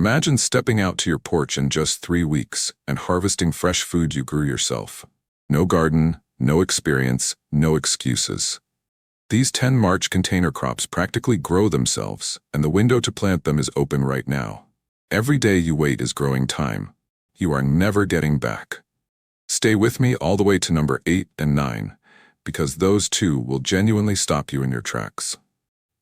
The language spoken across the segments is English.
Imagine stepping out to your porch in just 3 weeks and harvesting fresh food you grew yourself. No garden, no experience, no excuses. These 10 March container crops practically grow themselves, and the window to plant them is open right now. Every day you wait is growing time. You are never getting back. Stay with me all the way to number 8 and 9, because those two will genuinely stop you in your tracks.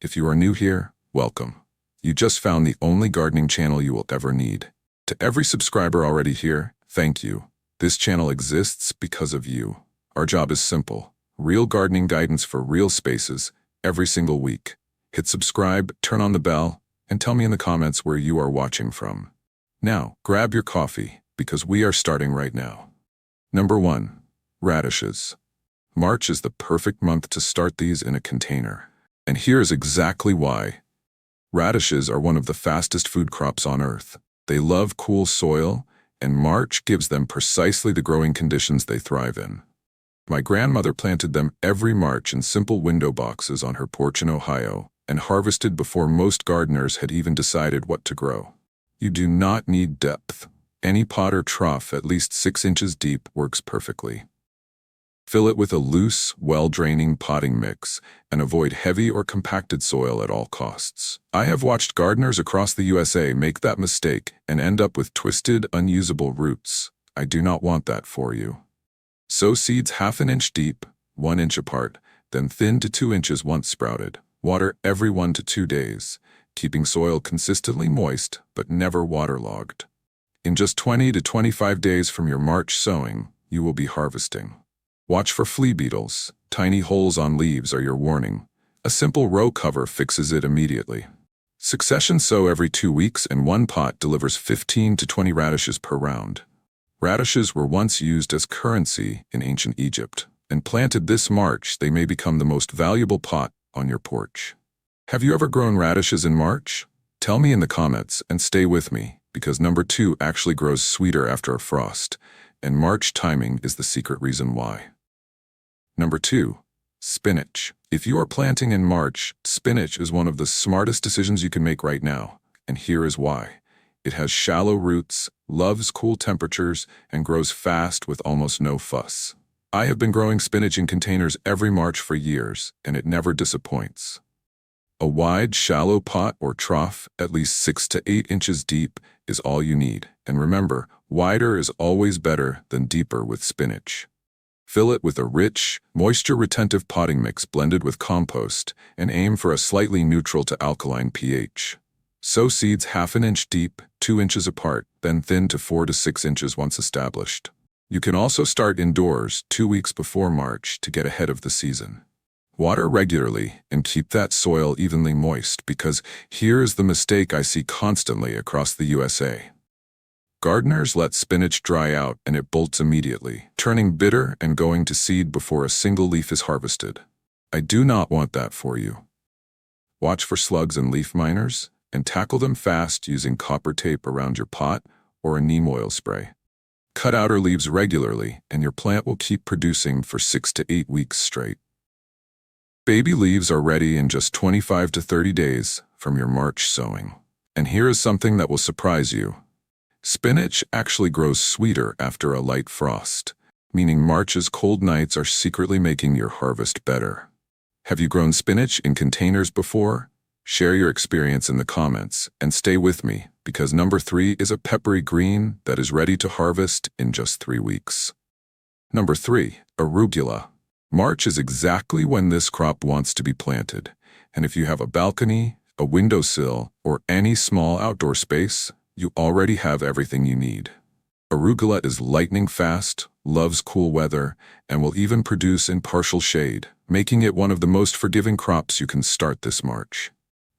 If you are new here, welcome. You just found the only gardening channel you will ever need. To every subscriber already here, thank you. This channel exists because of you. Our job is simple. Real gardening guidance for real spaces, every single week. Hit subscribe, turn on the bell, and tell me in the comments where you are watching from. Now, grab your coffee, because we are starting right now. Number 1. Radishes. March is the perfect month to start these in a container. And here's exactly why. Radishes are one of the fastest food crops on Earth. They love cool soil, and March gives them precisely the growing conditions they thrive in. My grandmother planted them every March in simple window boxes on her porch in Ohio and harvested before most gardeners had even decided what to grow. You do not need depth. Any pot or trough at least 6 inches deep works perfectly. Fill it with a loose, well-draining potting mix and avoid heavy or compacted soil at all costs. I have watched gardeners across the USA make that mistake and end up with twisted, unusable roots. I do not want that for you. Sow seeds 1/2 inch deep, 1 inch apart, then thin to 2 inches once sprouted. Water every 1 to 2 days, keeping soil consistently moist but never waterlogged. In just 20 to 25 days from your March sowing, you will be harvesting. Watch for flea beetles. Tiny holes on leaves are your warning. A simple row cover fixes it immediately. Succession sow every 2 weeks, and one pot delivers 15 to 20 radishes per round. Radishes were once used as currency in ancient Egypt, and planted this March, they may become the most valuable pot on your porch. Have you ever grown radishes in March? Tell me in the comments and stay with me, because number 2 actually grows sweeter after a frost, and March timing is the secret reason why. Number 2. Spinach. If you are planting in March, spinach is one of the smartest decisions you can make right now, and here is why. It has shallow roots, loves cool temperatures, and grows fast with almost no fuss. I have been growing spinach in containers every March for years, and it never disappoints. A wide, shallow pot or trough, at least 6 to 8 inches deep, is all you need. And remember, wider is always better than deeper with spinach. Fill it with a rich, moisture-retentive potting mix blended with compost, and aim for a slightly neutral to alkaline pH. Sow seeds 1/2 inch deep, 2 inches apart, then thin to 4 to 6 inches once established. You can also start indoors 2 weeks before March to get ahead of the season. Water regularly and keep that soil evenly moist, because here is the mistake I see constantly across the USA. Gardeners let spinach dry out and it bolts immediately, turning bitter and going to seed before a single leaf is harvested. I do not want that for you. Watch for slugs and leaf miners, and tackle them fast using copper tape around your pot or a neem oil spray. Cut outer leaves regularly, and your plant will keep producing for 6 to 8 weeks straight. Baby leaves are ready in just 25 to 30 days from your March sowing. And here is something that will surprise you. Spinach actually grows sweeter after a light frost, meaning March's cold nights are secretly making your harvest better. Have you grown spinach in containers before? Share your experience in the comments, and stay with me, because number 3 is a peppery green that is ready to harvest in just 3 weeks. Number 3. Arugula. March is exactly when this crop wants to be planted, and if you have a balcony, a windowsill, or any small outdoor space, you already have everything you need. Arugula is lightning fast, loves cool weather, and will even produce in partial shade, making it one of the most forgiving crops you can start this March.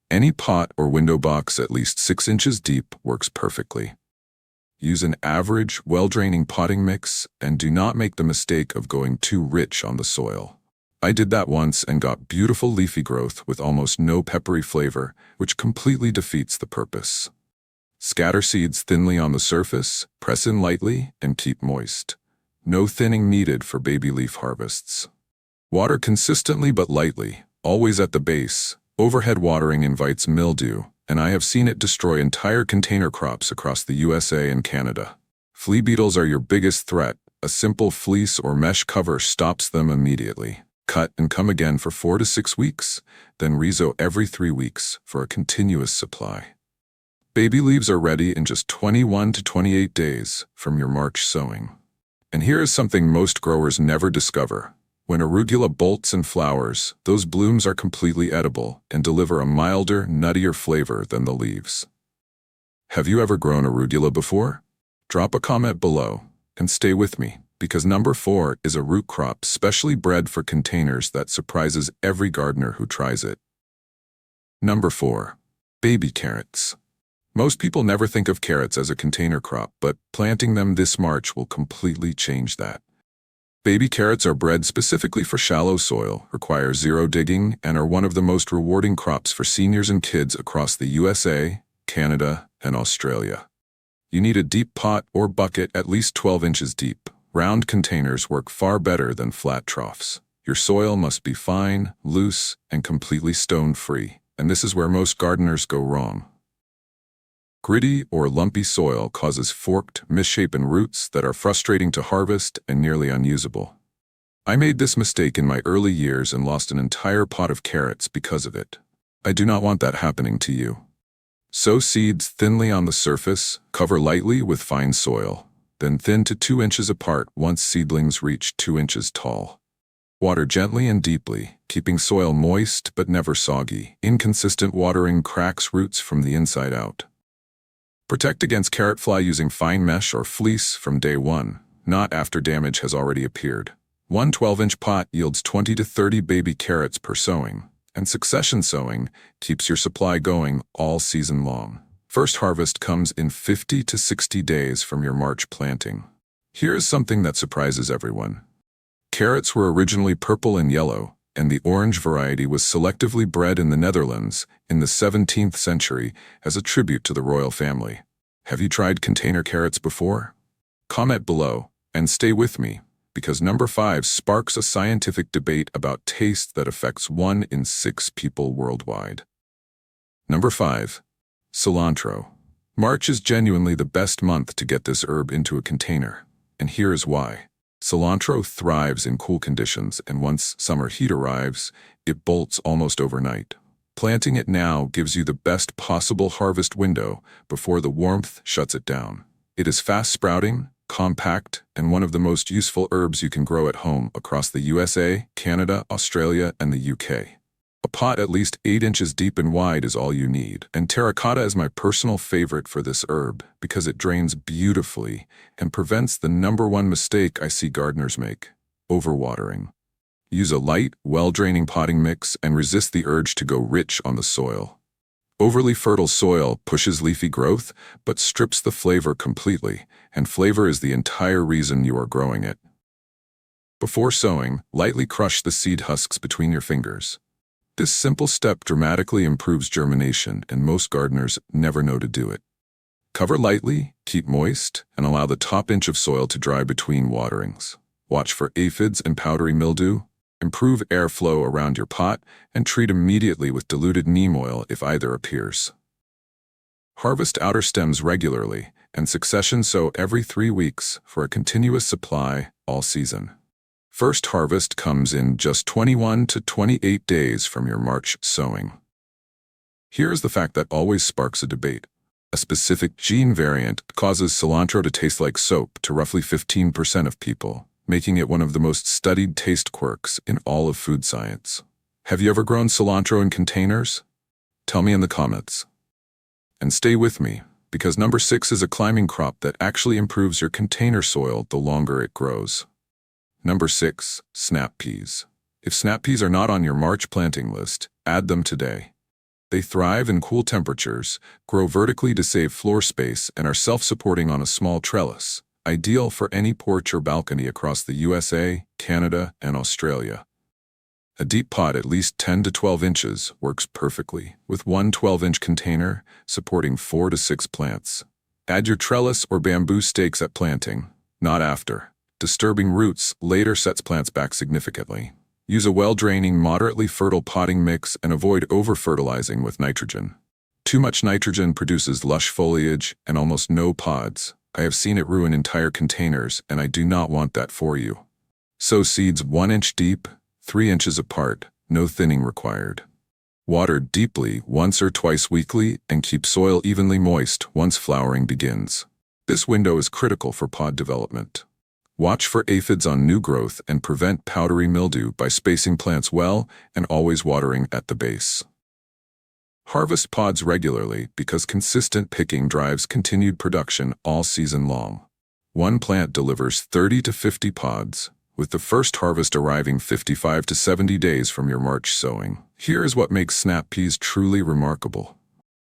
Any pot or window box at least 6 inches deep works perfectly. Use an average, well-draining potting mix, and do not make the mistake of going too rich on the soil. I did that once and got beautiful leafy growth with almost no peppery flavor, which completely defeats the purpose. Scatter seeds thinly on the surface, press in lightly, and keep moist. No thinning needed for baby leaf harvests. Water consistently but lightly, always at the base. Overhead watering invites mildew, and I have seen it destroy entire container crops across the USA and Canada. Flea beetles are your biggest threat. A simple fleece or mesh cover stops them immediately. Cut and come again for 4 to 6 weeks, then resow every 3 weeks for a continuous supply. Baby leaves are ready in just 21 to 28 days from your March sowing. And here is something most growers never discover. When arugula bolts and flowers, those blooms are completely edible and deliver a milder, nuttier flavor than the leaves. Have you ever grown arugula before? Drop a comment below and stay with me, because number 4 is a root crop specially bred for containers that surprises every gardener who tries it. Number 4. Baby carrots. Most people never think of carrots as a container crop, but planting them this March will completely change that. Baby carrots are bred specifically for shallow soil, require zero digging, and are one of the most rewarding crops for seniors and kids across the USA, Canada, and Australia. You need a deep pot or bucket at least 12 inches deep. Round containers work far better than flat troughs. Your soil must be fine, loose, and completely stone-free, and this is where most gardeners go wrong. Gritty or lumpy soil causes forked, misshapen roots that are frustrating to harvest and nearly unusable. I made this mistake in my early years and lost an entire pot of carrots because of it. I do not want that happening to you. Sow seeds thinly on the surface, cover lightly with fine soil, then thin to 2 inches apart once seedlings reach 2 inches tall. Water gently and deeply, keeping soil moist but never soggy. Inconsistent watering cracks roots from the inside out. Protect against carrot fly using fine mesh or fleece from day 1, not after damage has already appeared. One 12-inch pot yields 20 to 30 baby carrots per sowing, and succession sowing keeps your supply going all season long. First harvest comes in 50 to 60 days from your March planting. Here is something that surprises everyone. Carrots were originally purple and yellow, and the orange variety was selectively bred in the Netherlands in the 17th century as a tribute to the royal family. Have you tried container carrots before? Comment below, and stay with me, because number 5 sparks a scientific debate about taste that affects 1 in 6 people worldwide. Number 5. Cilantro. March is genuinely the best month to get this herb into a container, and here is why. Cilantro thrives in cool conditions, and once summer heat arrives, it bolts almost overnight. Planting it now gives you the best possible harvest window before the warmth shuts it down. It is fast-sprouting, compact, and one of the most useful herbs you can grow at home across the USA, Canada, Australia, and the UK. A pot at least 8 inches deep and wide is all you need, and terracotta is my personal favorite for this herb because it drains beautifully and prevents the number 1 mistake I see gardeners make: overwatering. Use a light, well-draining potting mix and resist the urge to go rich on the soil. Overly fertile soil pushes leafy growth but strips the flavor completely, and flavor is the entire reason you are growing it. Before sowing, lightly crush the seed husks between your fingers. This simple step dramatically improves germination, and most gardeners never know to do it. Cover lightly, keep moist, and allow the top inch of soil to dry between waterings. Watch for aphids and powdery mildew. Improve airflow around your pot, and treat immediately with diluted neem oil if either appears. Harvest outer stems regularly, and succession sow every 3 weeks for a continuous supply all season. First harvest comes in just 21 to 28 days from your March sowing. Here is the fact that always sparks a debate. A specific gene variant causes cilantro to taste like soap to roughly 15% of people, making it one of the most studied taste quirks in all of food science. Have you ever grown cilantro in containers? Tell me in the comments. And stay with me, because number 6 is a climbing crop that actually improves your container soil the longer it grows. Number 6, snap peas. If snap peas are not on your March planting list, add them today. They thrive in cool temperatures, grow vertically to save floor space, and are self-supporting on a small trellis, ideal for any porch or balcony across the USA, Canada, and Australia. A deep pot at least 10 to 12 inches works perfectly, with one 12-inch container supporting 4 to 6 plants. Add your trellis or bamboo stakes at planting, not after. Disturbing roots later sets plants back significantly. Use a well-draining, moderately fertile potting mix and avoid over-fertilizing with nitrogen. Too much nitrogen produces lush foliage and almost no pods. I have seen it ruin entire containers, and I do not want that for you. Sow seeds 1 inch deep, 3 inches apart, no thinning required. Water deeply once or twice weekly and keep soil evenly moist once flowering begins. This window is critical for pod development. Watch for aphids on new growth and prevent powdery mildew by spacing plants well and always watering at the base. Harvest pods regularly because consistent picking drives continued production all season long. One plant delivers 30 to 50 pods, with the first harvest arriving 55 to 70 days from your March sowing. Here is what makes snap peas truly remarkable.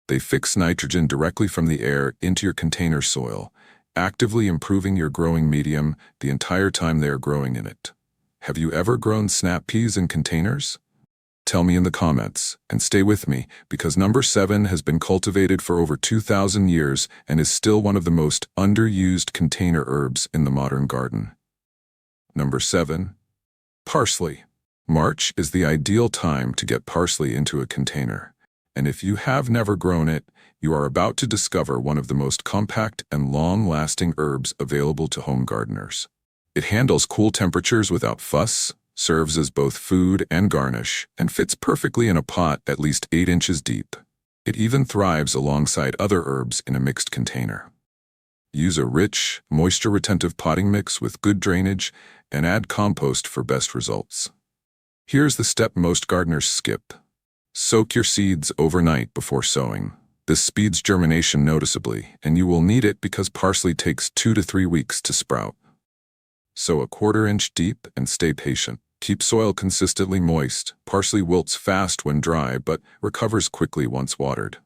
They fix nitrogen directly from the air into your container soil, actively improving your growing medium the entire time they are growing in it. Have you ever grown snap peas in containers? Tell me in the comments, and stay with me, because number 7 has been cultivated for over 2,000 years and is still one of the most underused container herbs in the modern garden. Number 7. Parsley. March is the ideal time to get parsley into a container, and if you have never grown it, you are about to discover one of the most compact and long-lasting herbs available to home gardeners. It handles cool temperatures without fuss, serves as both food and garnish, and fits perfectly in a pot at least 8 inches deep. It even thrives alongside other herbs in a mixed container. Use a rich, moisture-retentive potting mix with good drainage and add compost for best results. Here's the step most gardeners skip. Soak your seeds overnight before sowing. This speeds germination noticeably, and you will need it because parsley takes 2 to 3 weeks to sprout. Sow 1/4 inch deep and stay patient. Keep soil consistently moist. Parsley wilts fast when dry, but recovers quickly once watered.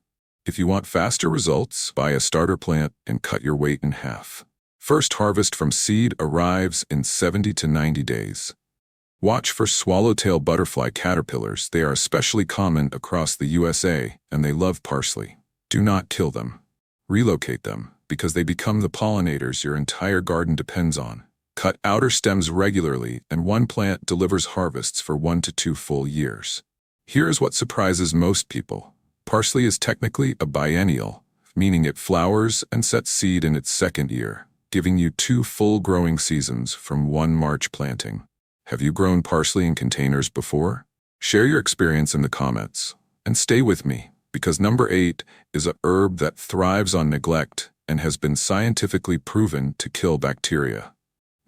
If you want faster results, buy a starter plant and cut your weight in half. First harvest from seed arrives in 70 to 90 days. Watch for swallowtail butterfly caterpillars. They are especially common across the USA, and they love parsley. Do not kill them. Relocate them, because they become the pollinators your entire garden depends on. Cut outer stems regularly, and one plant delivers harvests for 1 to 2 full years. Here is what surprises most people. Parsley is technically a biennial, meaning it flowers and sets seed in its second year, giving you 2 full growing seasons from one March planting. Have you grown parsley in containers before? Share your experience in the comments. And stay with me, because number 8 is a herb that thrives on neglect and has been scientifically proven to kill bacteria.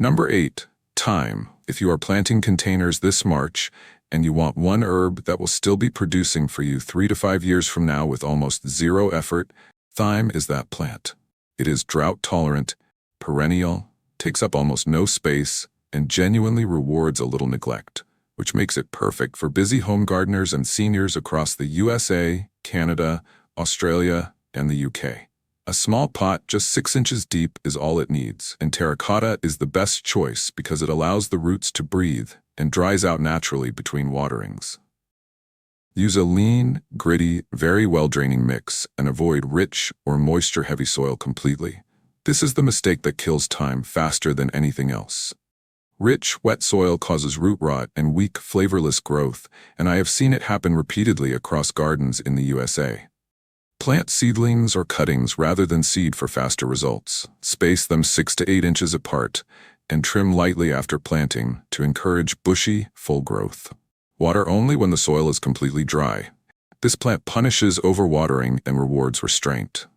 Number 8, thyme. If you are planting containers this March and you want one herb that will still be producing for you 3 to 5 years from now with almost zero effort, thyme is that plant. It is drought-tolerant, perennial, takes up almost no space, and genuinely rewards a little neglect, which makes it perfect for busy home gardeners and seniors across the USA, Canada, Australia, and the UK. A small pot just 6 inches deep is all it needs, and terracotta is the best choice because it allows the roots to breathe and dries out naturally between waterings. Use a lean, gritty, very well-draining mix and avoid rich or moisture-heavy soil completely. This is the mistake that kills thyme faster than anything else. Rich, wet soil causes root rot and weak, flavorless growth, and I have seen it happen repeatedly across gardens in the USA. Plant seedlings or cuttings rather than seed for faster results. Space them 6 to 8 inches apart and trim lightly after planting to encourage bushy, full growth. Water only when the soil is completely dry. This plant punishes overwatering and rewards restraint.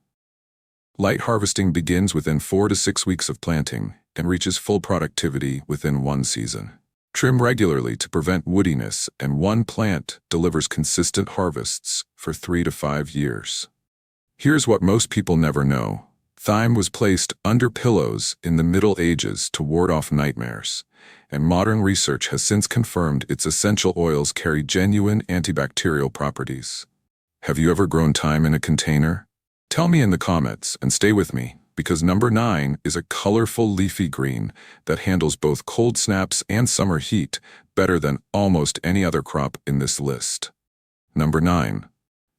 Light harvesting begins within 4 to 6 weeks of planting and reaches full productivity within 1 season. Trim regularly to prevent woodiness, and one plant delivers consistent harvests for 3 to 5 years. Here's what most people never know. Thyme was placed under pillows in the Middle Ages to ward off nightmares, and modern research has since confirmed its essential oils carry genuine antibacterial properties. Have you ever grown thyme in a container? Tell me in the comments and stay with me, because number 9 is a colorful leafy green that handles both cold snaps and summer heat better than almost any other crop in this list. Number 9.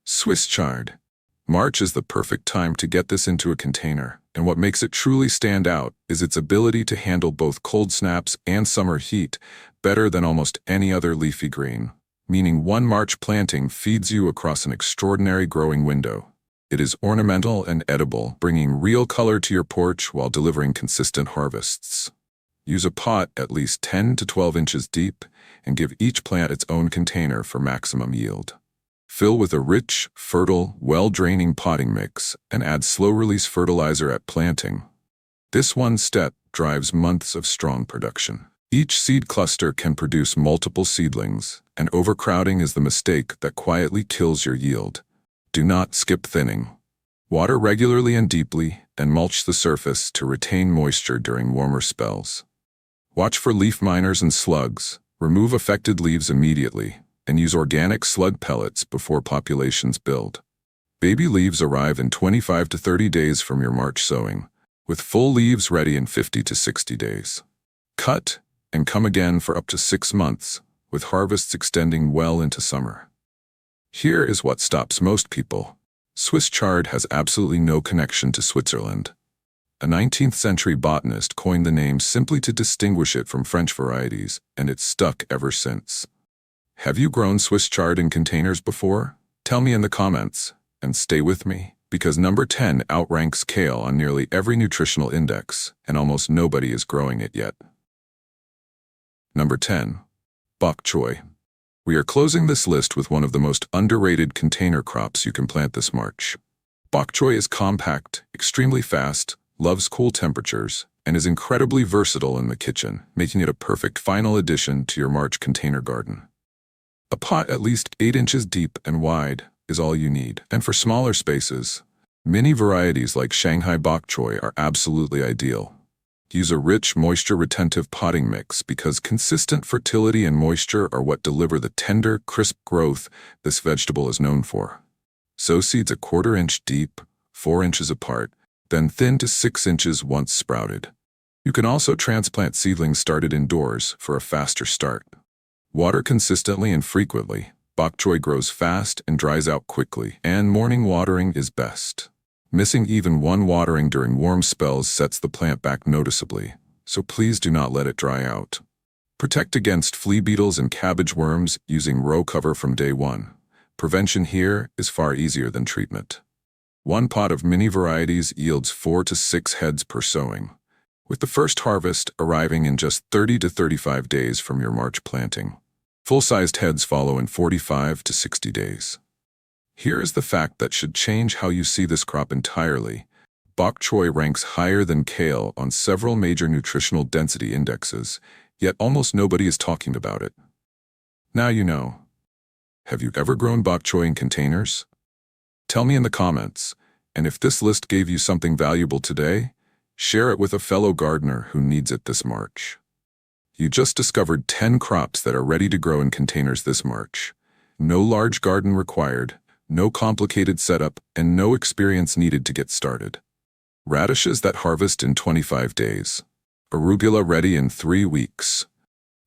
Swiss chard. March is the perfect time to get this into a container, and what makes it truly stand out is its ability to handle both cold snaps and summer heat better than almost any other leafy green. meaning one March planting feeds you across an extraordinary growing window. It is ornamental and edible, bringing real color to your porch while delivering consistent harvests. Use a pot at least 10 to 12 inches deep and give each plant its own container for maximum yield. Fill with a rich, fertile, well-draining potting mix and add slow-release fertilizer at planting. This one step drives months of strong production. Each seed cluster can produce multiple seedlings, and overcrowding is the mistake that quietly kills your yield. Do not skip thinning. Water regularly and deeply, and mulch the surface to retain moisture during warmer spells. Watch for leaf miners and slugs. Remove affected leaves immediately, and use organic slug pellets before populations build. Baby leaves arrive in 25 to 30 days from your March sowing, with full leaves ready in 50 to 60 days. Cut and come again for up to 6 months, with harvests extending well into summer. Here is what stops most people. Swiss chard has absolutely no connection to Switzerland. A 19th century botanist coined the name simply to distinguish it from French varieties, and it's stuck ever since. Have you grown Swiss chard in containers before? Tell me in the comments, and stay with me, because number 10 outranks kale on nearly every nutritional index, and almost nobody is growing it yet. Number 10. Bok choy. We are closing this list with one of the most underrated container crops you can plant this March. Bok choy is compact, extremely fast, loves cool temperatures, and is incredibly versatile in the kitchen, making it a perfect final addition to your March container garden. A pot at least 8 inches deep and wide is all you need, and for smaller spaces, many varieties like Shanghai bok choy are absolutely ideal. Use a rich, moisture-retentive potting mix because consistent fertility and moisture are what deliver the tender, crisp growth this vegetable is known for. Sow seeds a 1/4 inch deep, 4 inches apart, then thin to 6 inches once sprouted. You can also transplant seedlings started indoors for a faster start. Water consistently and frequently. Bok choy grows fast and dries out quickly, and morning watering is best. Missing even one watering during warm spells sets the plant back noticeably, so please do not let it dry out. Protect against flea beetles and cabbage worms using row cover from day one. Prevention here is far easier than treatment. One pot of mini varieties yields 4 to 6 heads per sowing, with the first harvest arriving in just 30 to 35 days from your March planting. Full-sized heads follow in 45 to 60 days. Here is the fact that should change how you see this crop entirely. Bok choy ranks higher than kale on several major nutritional density indexes, yet almost nobody is talking about it. Now you know. Have you ever grown bok choy in containers? Tell me in the comments, and if this list gave you something valuable today, share it with a fellow gardener who needs it this March. You just discovered 10 crops that are ready to grow in containers this March. No large garden required, no complicated setup, and no experience needed to get started. Radishes that harvest in 25 days. Arugula ready in 3 weeks.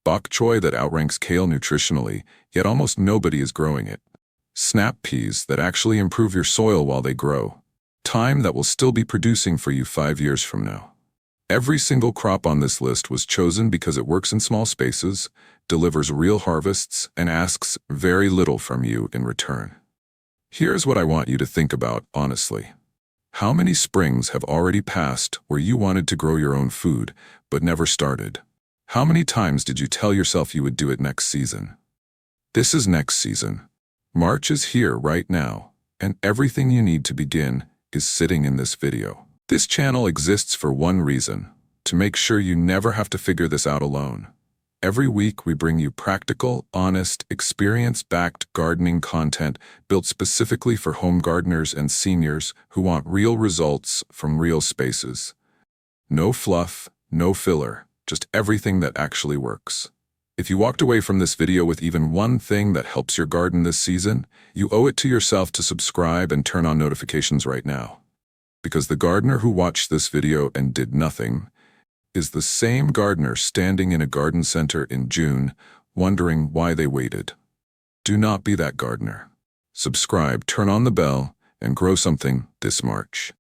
Bok choy that outranks kale nutritionally, yet almost nobody is growing it. Snap peas that actually improve your soil while they grow. Thyme that will still be producing for you 5 years from now. Every single crop on this list was chosen because it works in small spaces, delivers real harvests, and asks very little from you in return. Here's what I want you to think about, honestly. How many springs have already passed where you wanted to grow your own food, but never started? How many times did you tell yourself you would do it next season? This is next season. March is here right now, and everything you need to begin is sitting in this video. This channel exists for one reason, to make sure you never have to figure this out alone. Every week we bring you practical, honest, experience-backed gardening content built specifically for home gardeners and seniors who want real results from real spaces. No fluff, no filler, just everything that actually works. If you walked away from this video with even one thing that helps your garden this season, you owe it to yourself to subscribe and turn on notifications right now. Because the gardener who watched this video and did nothing is the same gardener standing in a garden center in June, wondering why they waited. Do not be that gardener. Subscribe, turn on the bell, and grow something this March.